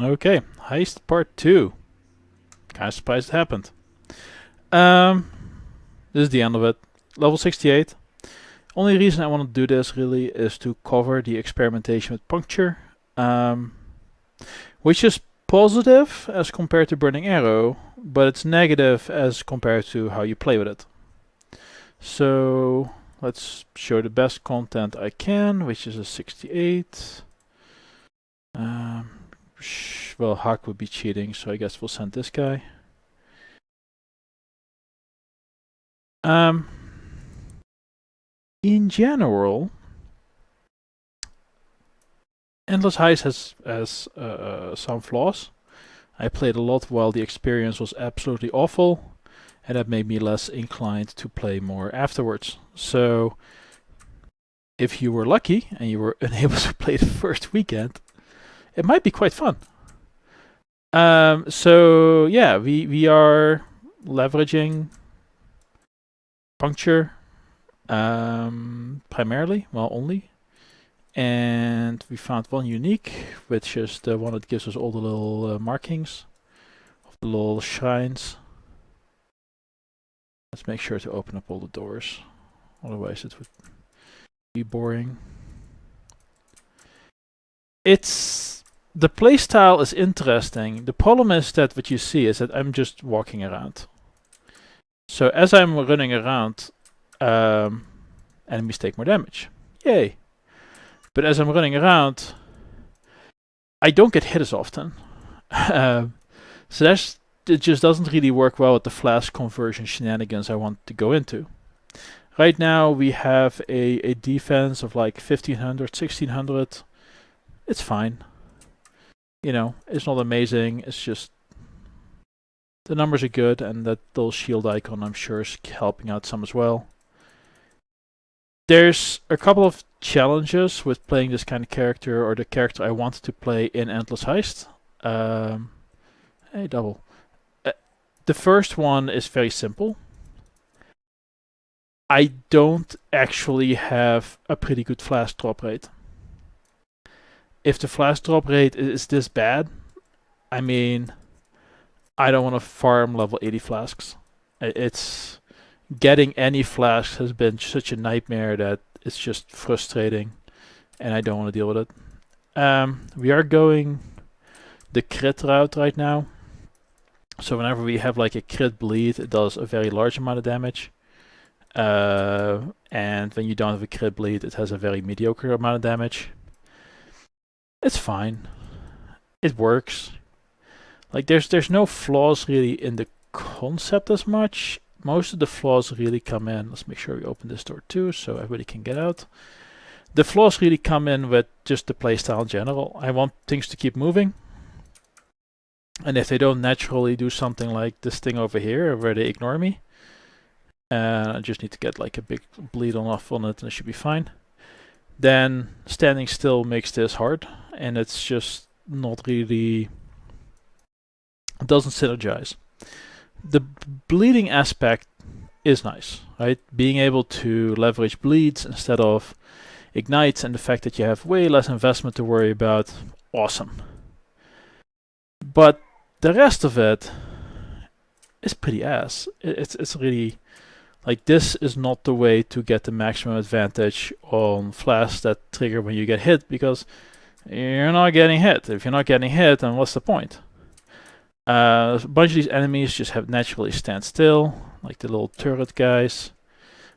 Okay, Heist Part 2. Kind of surprised it happened. Um, this is the end of it. Level 68. Only reason I want to do this really is to cover the experimentation with Puncture, um, which is positive as compared to Burning Arrow, but it's negative as compared to how you play with it. So let's show the best content I can, which is a 68. Well, Hawk would be cheating, so I guess we'll send this guy. Um, in general, Endless Heist has some flaws. I played a lot while the experience was absolutely awful, and that made me less inclined to play more afterwards. So, if you were lucky and you were unable to play the first weekend, it might be quite fun. So yeah, we are leveraging Puncture primarily, well only, and we found one unique, which is the one that gives us all the little markings of the little shrines. Let's make sure to open up all the doors, otherwise it would be boring. The playstyle is interesting. The problem is that what you see is that I'm just walking around. So as I'm running around, enemies take more damage. Yay! But as I'm running around, I don't get hit as often. So it just doesn't really work well with the flash conversion shenanigans I want to go into. Right now we have a defense of like 1500, 1600. It's fine. You know, it's not amazing. It's just the numbers are good, and that little shield icon I'm sure is helping out some as well. There's a couple of challenges with playing this kind of character, or the character I wanted to play in Endless Heist. Hey, double. The first one is very simple. I don't actually have a pretty good flash drop rate. If the flash drop rate is this bad, I mean, I don't want to farm level 80 flasks. It's getting any flasks has been such a nightmare that it's just frustrating, and I don't want to deal with it. We are going the crit route right now. So whenever we have like a crit bleed, it does a very large amount of damage. And when you don't have a crit bleed, it has a very mediocre amount of damage. It's fine. It works. Like there's no flaws really in the concept as much. Most of the flaws really come in. Let's make sure we open this door too, so everybody can get out. The flaws really come in with just the playstyle in general. I want things to keep moving. And if they don't naturally do something like this thing over here, where they ignore me, and I just need to get like a big bleed off on it and it should be fine, then standing still makes this hard, and it's just not really, it doesn't synergize. The bleeding aspect is nice, right? Being able to leverage bleeds instead of ignites, and the fact that you have way less investment to worry about, awesome. But the rest of it is pretty ass. It's really like, this is not the way to get the maximum advantage on flasks that trigger when you get hit, because you're not getting hit. If you're not getting hit, then what's the point? A bunch of these enemies just have naturally stand still, like the little turret guys.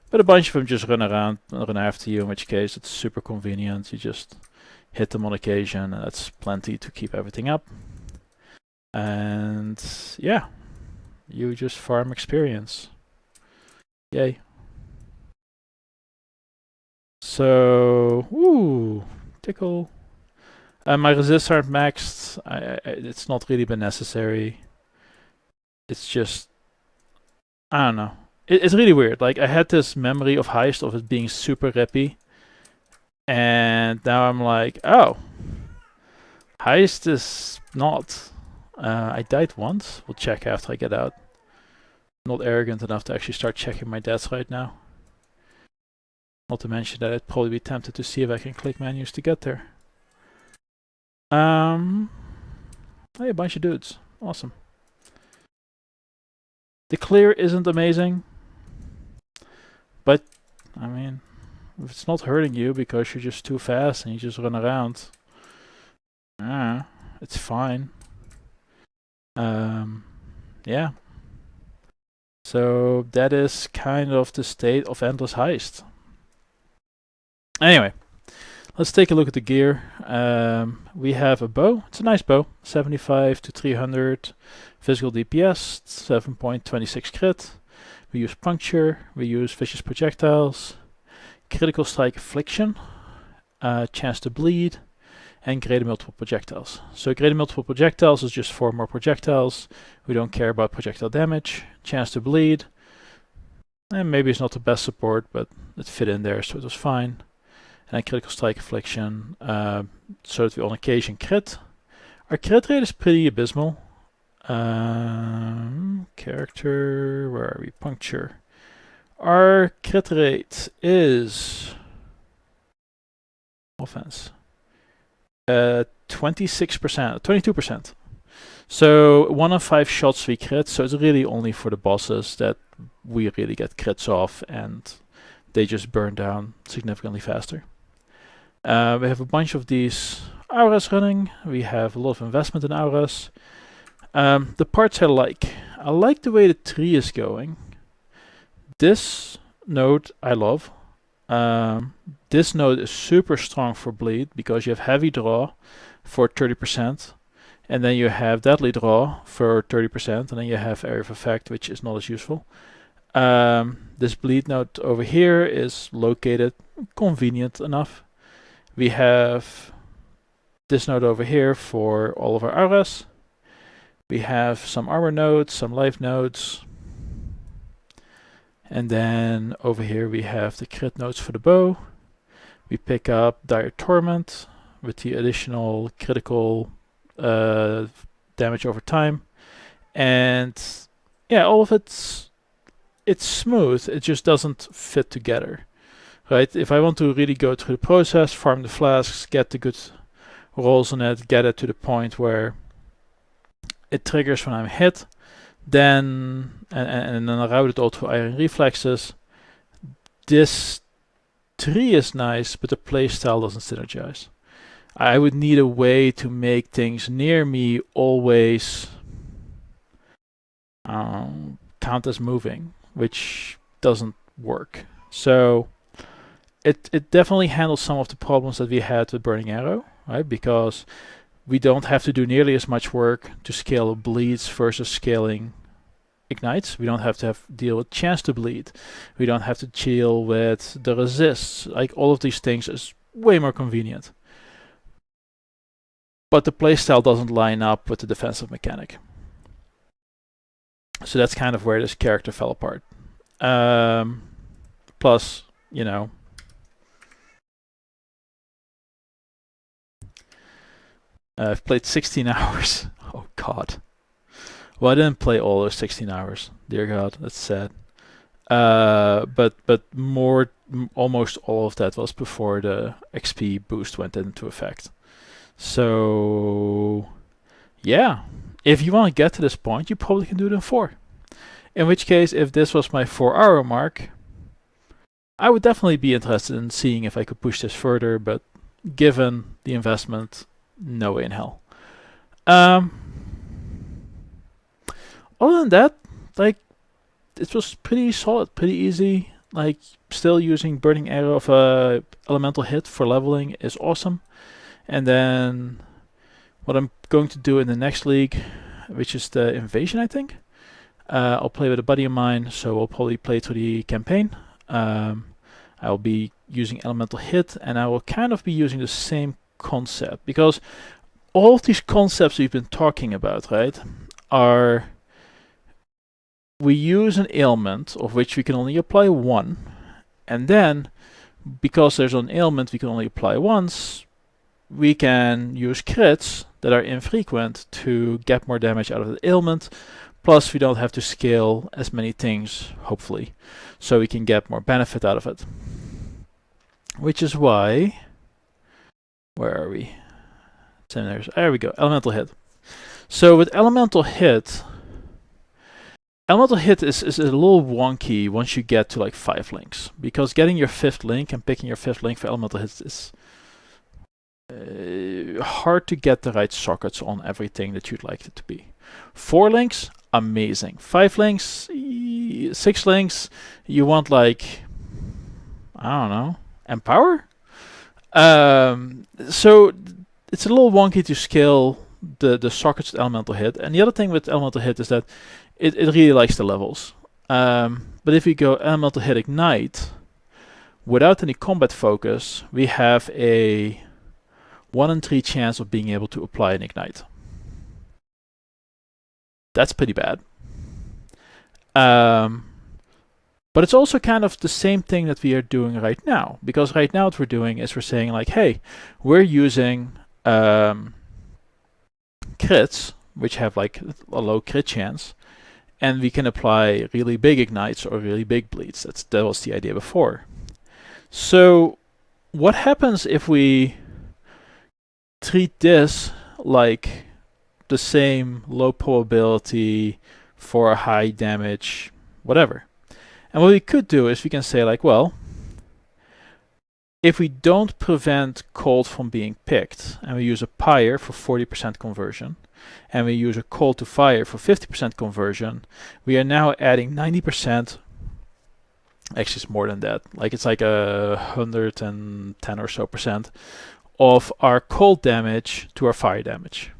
But a bunch of them just run around and run after you, in which case it's super convenient. You just hit them on occasion, and that's plenty to keep everything up. And yeah, you just farm experience. Yay. So, ooh, tickle. My resists aren't maxed. It's not really been necessary. It's just, I don't know. It's really weird. Like, I had this memory of Heist of it being super rippy, and now I'm like, oh, Heist is not. I died once. We'll check after I get out. Not arrogant enough to actually start checking my deaths right now. Not to mention that I'd probably be tempted to see if I can click menus to get there. Hey, a bunch of dudes. Awesome. The clear isn't amazing, but I mean, if it's not hurting you because you're just too fast and you just run around, it's fine. Yeah. So that is kind of the state of Endless Heist. Anyway, let's take a look at the gear. We have a bow. It's a nice bow. 75 to 300 physical DPS, 7.26 crit. We use Puncture. We use vicious projectiles, critical strike affliction, chance to bleed, and greater multiple projectiles. So greater multiple projectiles is just 4 more projectiles. We don't care about projectile damage. Chance to bleed, and maybe it's not the best support, but it fit in there, so it was fine. And critical strike affliction, so that we on occasion crit. Our crit rate is pretty abysmal. Character, where are we? Puncture. Our crit rate is offense. 26%, 22%. So 1 in 5 shots we crit, so it's really only for the bosses that we really get crits off and they just burn down significantly faster. We have a bunch of these auras running. We have a lot of investment in auras. The parts I like the way the tree is going. This node I love. This node is super strong for bleed because you have heavy draw for 30%, and then you have deadly draw for 30%, and then you have area of effect, which is not as useful. This bleed node over here is located convenient enough. We have this node over here for all of our auras. We have some armor nodes, some life nodes. And then over here we have the crit nodes for the bow. We pick up Dire Torment with the additional critical damage over time. And yeah, all of it's smooth, it just doesn't fit together. Right? If I want to really go through the process, farm the flasks, get the good rolls on it, get it to the point where it triggers when I'm hit, then and then I route it all through iron reflexes. This tree is nice, but the playstyle doesn't synergize. I would need a way to make things near me always count as moving, which doesn't work. So it definitely handles some of the problems that we had with Burning Arrow, right? Because we don't have to do nearly as much work to scale bleeds versus scaling ignites. We don't have to deal with chance to bleed. We don't have to deal with the resists. Like all of these things is way more convenient. But the playstyle doesn't line up with the defensive mechanic. So that's kind of where this character fell apart. Plus, you know, I've played 16 hours. Oh god. Well, I didn't play all those 16 hours. Dear god, that's sad. But almost all of that was before the XP boost went into effect. So yeah, if you want to get to this point, you probably can do it in 4. In which case, if this was my 4-hour mark, I would definitely be interested in seeing if I could push this further, but given the investment, no way in hell. Other than that, like, it was pretty solid, pretty easy. Like, still using Burning Arrow of Elemental Hit for leveling is awesome. And then what I'm going to do in the next league, which is the Invasion, I think, I'll play with a buddy of mine, so we'll probably play through the campaign. I'll be using Elemental Hit, and I will kind of be using the same concept, because all of these concepts we've been talking about, right, are we use an ailment of which we can only apply 1, and then because there's an ailment we can only apply once, we can use crits that are infrequent to get more damage out of the ailment. Plus, we don't have to scale as many things, hopefully, so we can get more benefit out of it. Which is why, where are we? There we go, Elemental Hit. So with elemental hit is a little wonky once you get to like 5 links, because getting your 5th link and picking your 5th link for elemental hit is hard to get the right sockets on everything that you'd like it to be. 4 links, amazing. 5 links, 6 links, you want like, I don't know, Empower? So it's a little wonky to scale the sockets with elemental hit. And the other thing with elemental hit is that it really likes the levels. But if we go elemental hit ignite, without any combat focus, we have a 1 in 3 chance of being able to apply an ignite. That's pretty bad. But it's also kind of the same thing that we are doing right now, because right now what we're doing is we're saying like, hey, we're using crits, which have like a low crit chance, and we can apply really big ignites or really big bleeds. That was the idea before. So what happens if we treat this like the same low probability for a high damage, whatever? And what we could do is we can say like, well, if we don't prevent cold from being picked, and we use a pyre for 40% conversion, and we use a cold to fire for 50% conversion, we are now adding 90%. Actually, it's more than that. Like it's like 110 or so percent of our cold damage to our fire damage,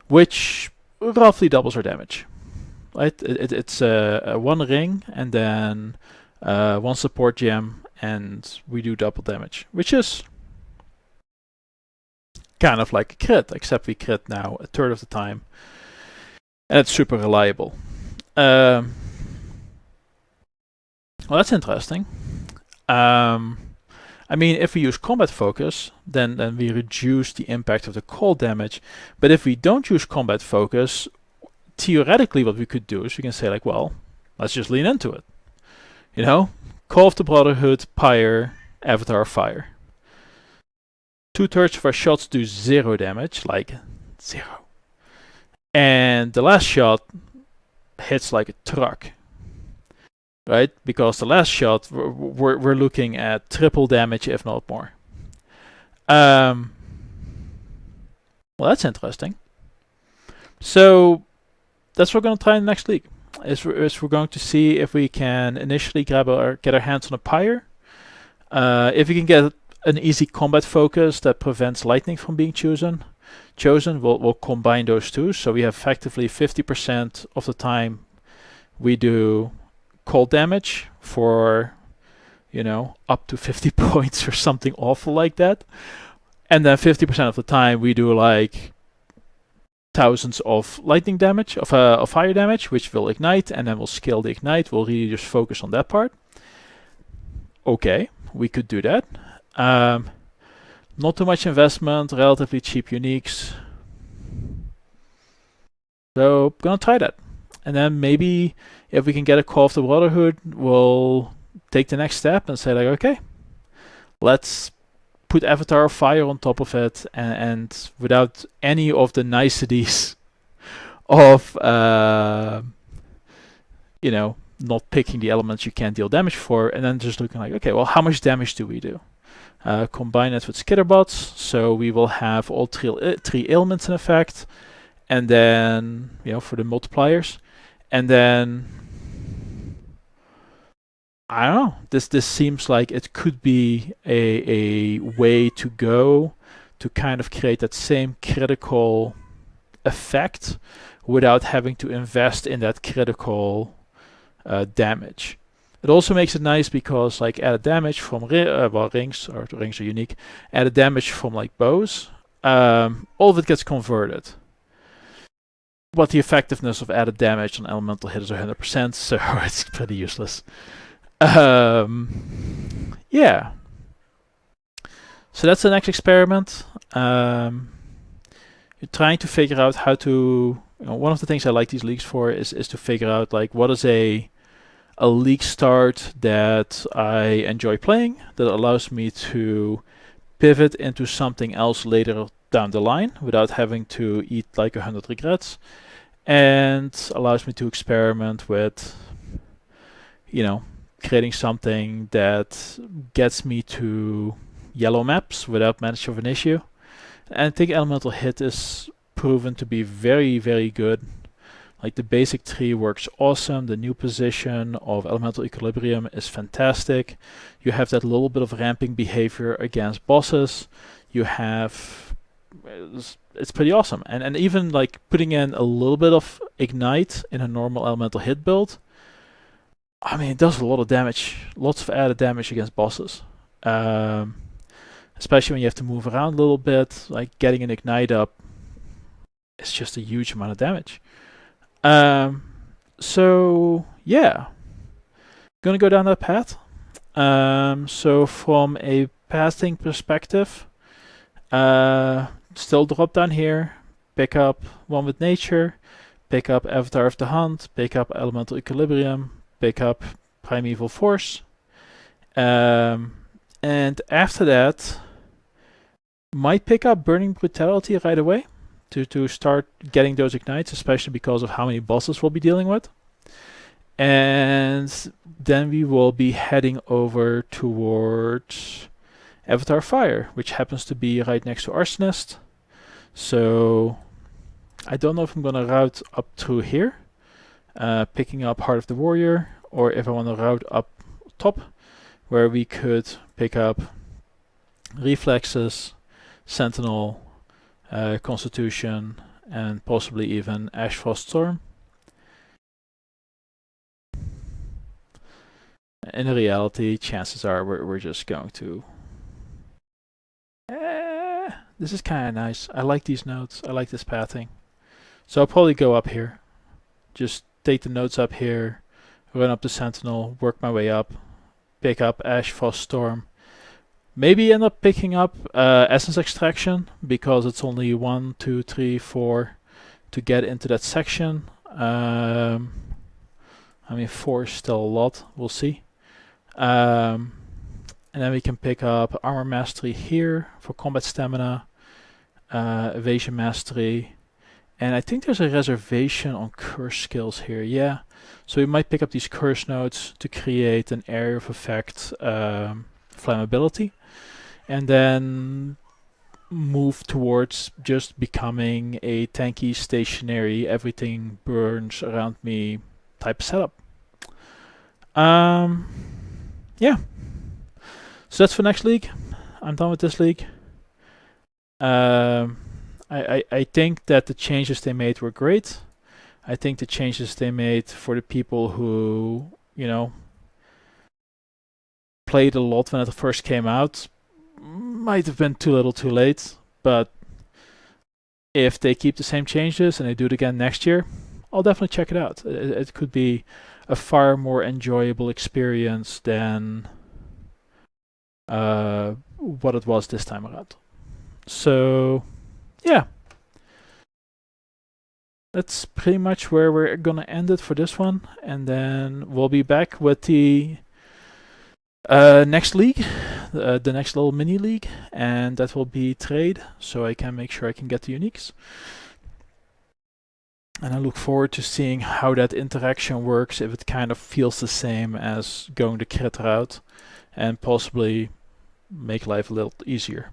which roughly doubles our damage. Right? It's a 1 ring and then 1 support gem, and we do double damage, which is kind of like a crit, except we crit now a third of the time, and it's super reliable. Well, that's interesting. I mean, if we use combat focus, then we reduce the impact of the cold damage. But if we don't use combat focus, theoretically what we could do is we can say like, well, let's just lean into it. You know, Call of the Brotherhood, Pyre, Avatar of Fire. 2/3 of our shots do 0 damage, like 0. And the last shot hits like a truck. Right? Because the last shot, we're looking at triple damage, if not more. Well, that's interesting. So that's what we're going to try in the next league. Is we're going to see if we can initially get our hands on a pyre. If we can get an easy combat focus that prevents lightning from being chosen, we'll combine those two. So we have effectively 50% of the time we do cold damage for, you know, up to 50 points or something awful like that. And then 50% of the time we do like thousands of lightning damage, of fire damage, which will ignite, and then we'll scale the ignite. We'll really just focus on that part. Okay, we could do that. Not too much investment, relatively cheap uniques. So, gonna try that. And then maybe if we can get a Call of the Brotherhood, we'll take the next step and say like, okay, let's put Avatar of Fire on top of it, and without any of the niceties of, you know, not picking the elements you can't deal damage for, and then just looking like, okay, well, how much damage do we do? Combine it with Skitterbots, so we will have all three ailments in effect, and then, you know, for the multipliers. And then, I don't know, this seems like it could be a way to go to kind of create that same critical effect without having to invest in that critical damage. It also makes it nice because like added damage from rings, or the rings are unique, added damage from like bows, all of it gets converted. But the effectiveness of added damage on elemental hit is 100%, so it's pretty useless. Yeah. So that's the next experiment. You're trying to figure out how to, you know, one of the things I like these leagues for is to figure out like what is a league start that I enjoy playing, that allows me to pivot into something else later down the line without having to eat like 100 regrets, and allows me to experiment with, you know, creating something that gets me to yellow maps without much of an issue. And I think Elemental Hit is proven to be very, very good. Like, the basic tree works awesome. The new position of Elemental Equilibrium is fantastic. You have that little bit of ramping behavior against bosses. You have... It's pretty awesome. And even like putting in a little bit of Ignite in a normal Elemental Hit build, I mean, it does a lot of damage. Lots of added damage against bosses. Especially when you have to move around a little bit. Like, getting an Ignite up is just a huge amount of damage. So yeah, gonna go down that path. So from a pathing perspective, still drop down here, pick up One with Nature, pick up Avatar of the Hunt, pick up Elemental Equilibrium, pick up Primeval Force, and after that, might pick up Burning Brutality right away. To start getting those ignites, especially because of how many bosses we'll be dealing with. And then we will be heading over towards Avatar Fire, which happens to be right next to Arsonist. So I don't know if I'm going to route up through here, picking up Heart of the Warrior, or if I want to route up top, where we could pick up Reflexes, Sentinel, Constitution, and possibly even Ash Frost Storm. In reality, chances are we're just going to... this is kind of nice. I like these nodes. I like this pathing. So I'll probably go up here. Just take the nodes up here, run up the Sentinel, work my way up, pick up Ash Frost Storm. Maybe end up picking up Essence Extraction, because it's only 1, 2, 3, 4 to get into that section. I mean, 4 is still a lot, we'll see. And then we can pick up Armor Mastery here for combat stamina, Evasion Mastery, and I think there's a reservation on curse skills here, yeah. So we might pick up these curse nodes to create an area of effect flammability, and then move towards just becoming a tanky, stationary, everything burns around me type of setup. Yeah. So that's for next league. I'm done with this league. I think that the changes they made were great. I think the changes they made for the people who, you know, played a lot when it first came out might have been too little too late, but if they keep the same changes and they do it again next year, I'll definitely check it out. It could be a far more enjoyable experience than what it was this time around. So yeah, that's pretty much where we're gonna end it for this one, and then we'll be back with the next league, the next little mini league, and that will be trade, so I can make sure I can get the uniques. And I look forward to seeing how that interaction works, if it kind of feels the same as going the crit route, and possibly make life a little easier.